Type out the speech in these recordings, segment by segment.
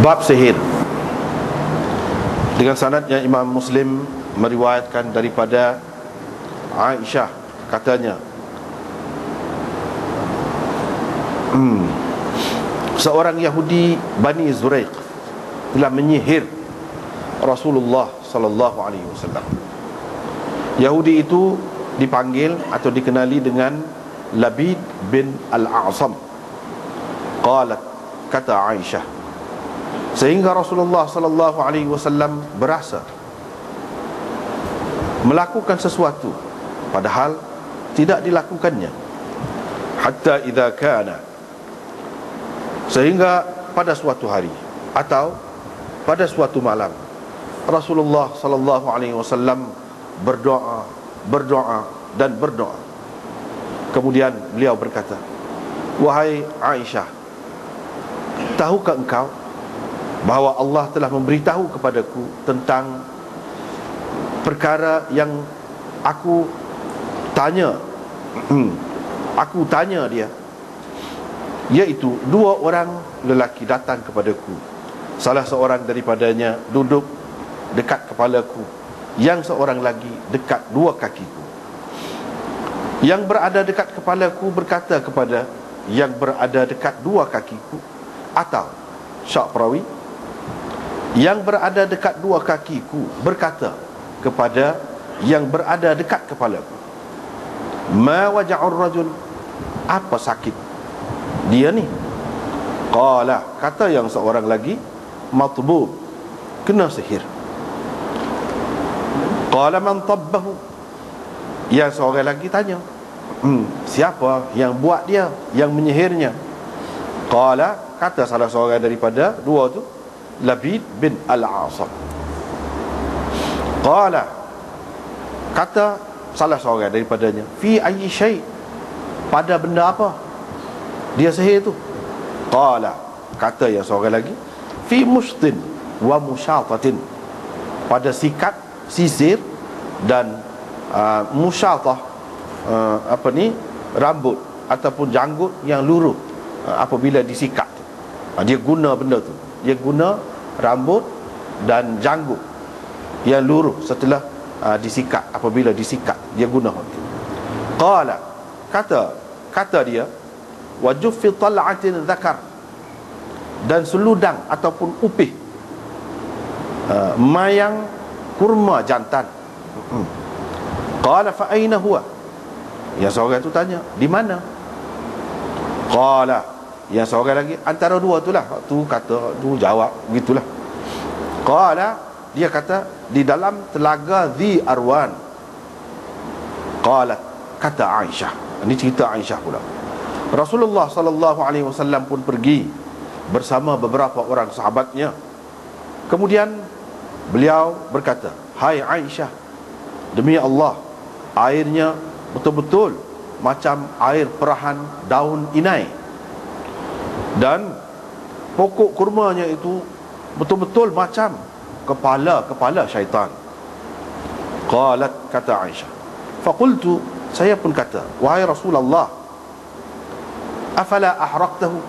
Bab sihir. Dengan sanadnya Imam Muslim meriwayatkan daripada Aisyah, katanya seorang Yahudi Bani Zuraiq telah menyihir Rasulullah sallallahu alaihi wasallam. Yahudi itu dipanggil atau dikenali dengan Labid bin Al-A'sam. Qalat, kata Aisyah, sehingga Rasulullah sallallahu alaihi wasallam berasa melakukan sesuatu padahal tidak dilakukannya. Hatta idza kana, sehingga pada suatu hari atau pada suatu malam Rasulullah sallallahu alaihi wasallam berdoa dan berdoa. Kemudian beliau berkata, wahai Aisyah, tahukah engkau bahawa Allah telah memberitahu kepadaku tentang perkara yang aku tanya aku tanya dia, iaitu dua orang lelaki datang kepadaku, salah seorang daripadanya duduk dekat kepalaku, yang seorang lagi dekat dua kakiku. Yang berada dekat kepalaku berkata kepada yang berada dekat dua kakiku, atau syak perawi, yang berada dekat dua kakiku berkata kepada yang berada dekat kepalaku, ma waja'ur rajul, apa sakit dia ni? Qala, kata yang seorang lagi, matbub, kena sihir. Qala man tabbahu, yang seorang lagi tanya, siapa yang buat dia, yang menyihirnya? Qala, kata salah seorang daripada dua tu, Labid bin Al-A'sam. Qala, kata salah seorang daripadanya, fi ayyi syai', pada benda apa dia sihir tu? Qala, kata yang seorang lagi, fi mushtin wa musyatatin, pada sikat, sisir dan musyatah, rambut ataupun janggut yang luruh apabila disikat. Dia guna benda tu, dia guna rambut dan janggut yang luruh setelah disikat, apabila disikat dia guna itu. Qala, kata dia, wajuf fi tal'atin zakar, dan seludang ataupun upih mayang kurma jantan. Qala fa aina huwa, yang seorang itu tanya, di mana? Qala, yang seorang lagi, antara dua itulah. Tu kata, tu jawab, begitulah. Qala, dia kata, di dalam telaga Dhi Arwan. Qalat, kata Aisyah, ini cerita Aisyah pula, Rasulullah sallallahu alaihi wasallam pun pergi bersama beberapa orang sahabatnya. Kemudian beliau berkata, hai Aisyah, demi Allah, airnya betul-betul macam air perahan daun inai, dan pokok kurmanya itu betul-betul macam kepala syaitan. Qalat, kata Aisyah, faqultu, saya pun kata, wahai Rasulullah, afala ahraqtahu,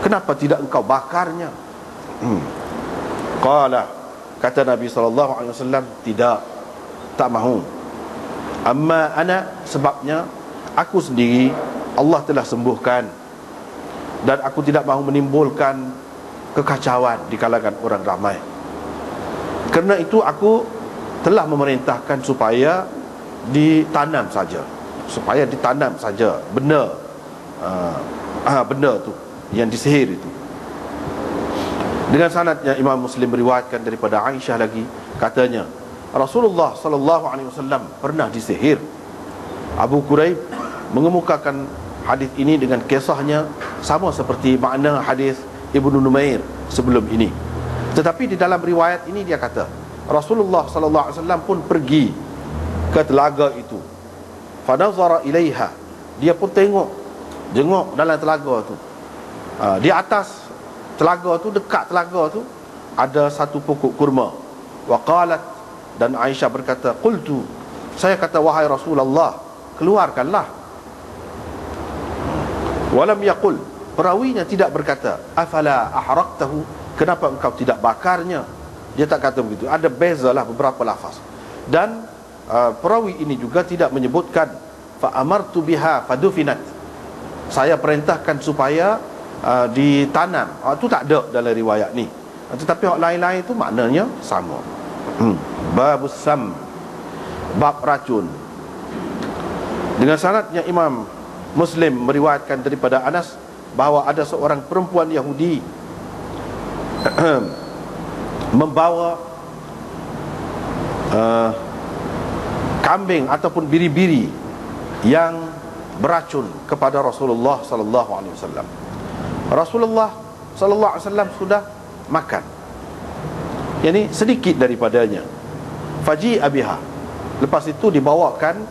kenapa tidak engkau bakarnya? Qala, kata Nabi SAW, tidak, tak mahu. Amma ana, sebabnya aku sendiri Allah telah sembuhkan, dan aku tidak mahu menimbulkan kekacauan di kalangan orang ramai. Kerana itu aku telah memerintahkan supaya ditanam saja, benda benda tu yang disihir itu. Dengan sanadnya Imam Muslim meriwayatkan daripada Aisyah lagi, katanya Rasulullah sallallahu alaihi wasallam pernah disihir. Abu Quraib mengemukakan hadis ini dengan kisahnya sama seperti makna hadis Ibnu Numair sebelum ini. Tetapi di dalam riwayat ini dia kata, Rasulullah sallallahu alaihi wasallam pun pergi ke telaga itu. Fa nazara ilaiha, dia pun tengok dalam telaga tu. Di atas telaga tu, dekat telaga tu, ada satu pokok kurma. Wa qalat, dan Aisyah berkata, qultu, saya kata, wahai Rasulullah, keluarkanlah. Walam yaqul, perawinya tidak berkata, afala ahraqtahu, kenapa engkau tidak bakarnya? Dia tak kata begitu. Ada bezalah beberapa lafaz. Dan perawi ini juga tidak menyebutkan fa amartu biha fadufinat, saya perintahkan supaya ditanam. Itu tak ada dalam riwayat ni. Tetapi hak lain-lain itu maknanya sama. Babus sam, bab racun. Dengan sanadnya Imam Muslim meriwayatkan daripada Anas bahawa ada seorang perempuan Yahudi membawa kambing ataupun biri-biri yang beracun kepada Rasulullah sallallahu alaihi wasallam. Rasulullah sallallahu alaihi wasallam sudah makan, yani sedikit daripadanya. Faji abiha, lepas itu dibawakan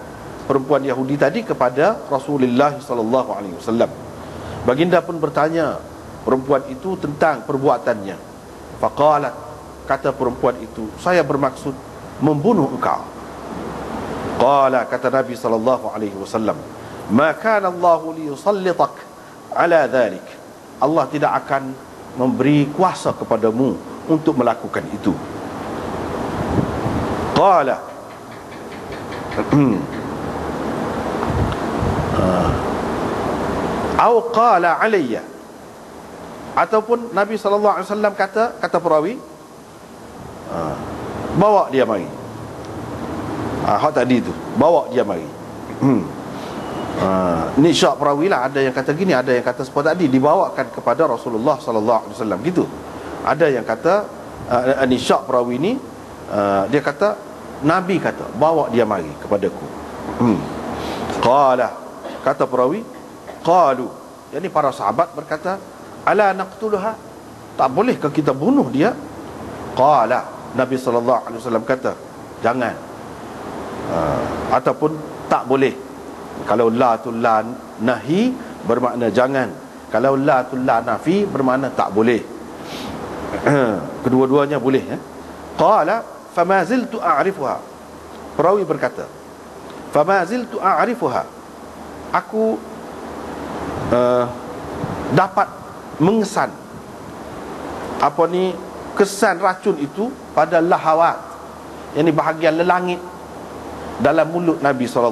perempuan Yahudi tadi kepada Rasulullah sallallahu alaihi wasallam. Baginda pun bertanya perempuan itu tentang perbuatannya. Faqalat, kata perempuan itu, saya bermaksud membunuh engkau. Qala, kata Nabi sallallahu alaihi wasallam, ma kana Allah liyusallitak ala dhalik, Allah tidak akan memberi kuasa kepadamu untuk melakukan itu. Qala atau qala alayya, ataupun Nabi sallallahu alaihi wasallam kata perawi, bawa dia mari. Hak tadi tu, bawa dia mari. Ni syak perawi lah. Ada yang kata gini, ada yang kata seperti tadi, dibawakan kepada Rasulullah sallallahu alaihi wasallam gitu. Ada yang kata ni syak perawi ni, dia kata Nabi kata bawa dia mari kepadaku. Qala, kata perawi, qalu, yani para sahabat berkata, ala naqtuluha, tak bolehkah kita bunuh dia? Qala, Nabi sallallahu alaihi wasallam kata, jangan. Ataupun tak boleh. Kalau la tu la nahi bermakna jangan, kalau la tu la nafi bermakna tak boleh. Kedua-duanya boleh. Qala fama ziltu a'rifuha, perawi berkata, fama ziltu a'rifuha, aku dapat mengesan kesan racun itu pada lahawat, yakni bahagian lelangit dalam mulut Nabi SAW.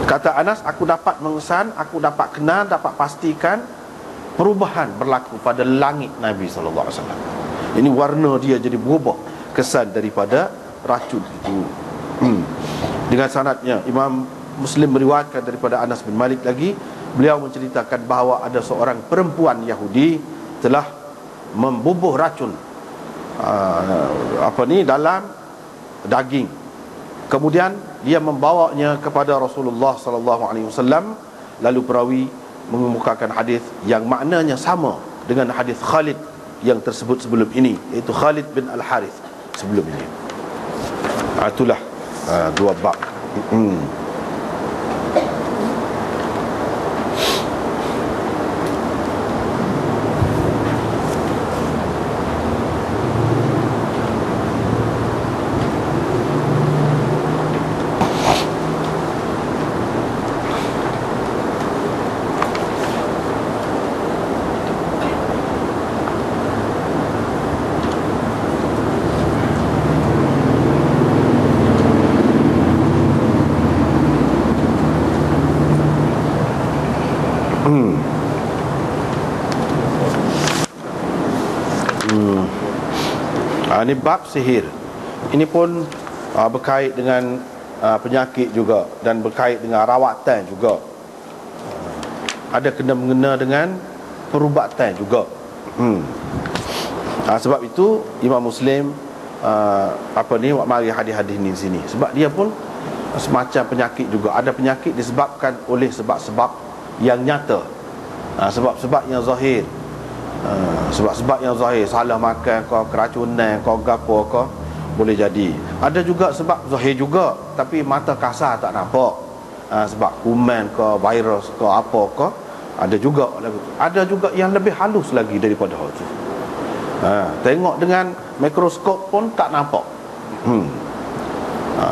Kata Anas, aku dapat mengesan, aku dapat kenal, dapat pastikan perubahan berlaku pada langit Nabi SAW. Ini warna dia jadi berubah, kesan daripada racun itu. Dengan sanadnya Imam Muslim meriwayatkan daripada Anas bin Malik lagi, beliau menceritakan bahawa ada seorang perempuan Yahudi telah membubuh racun dalam daging. Kemudian dia membawanya kepada Rasulullah sallallahu alaihi wasallam. Lalu perawi mengemukakan hadis yang maknanya sama dengan hadis Khalid yang tersebut sebelum ini, iaitu Khalid bin Al-Harith sebelum ini. Itulah dua bab. Ini bab sihir. Ini pun berkait dengan penyakit juga, dan berkait dengan rawatan juga. Ada kena-mengena dengan perubatan juga. Sebab itu Imam Muslim mari hadis-hadis ni sini, sebab dia pun semacam penyakit juga. Ada penyakit disebabkan oleh sebab-sebab yang nyata, sebab-sebab yang zahir. Sebab-sebab yang zahir, salah makan kau, keracunan kau, gapo kau, boleh jadi. Ada juga sebab zahir juga, tapi mata kasar tak nampak. Sebab kuman kau, virus kau, apa kau, ada juga. Ada juga yang lebih halus lagi daripada itu. Tengok dengan mikroskop pun tak nampak.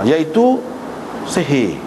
Iaitu sihir.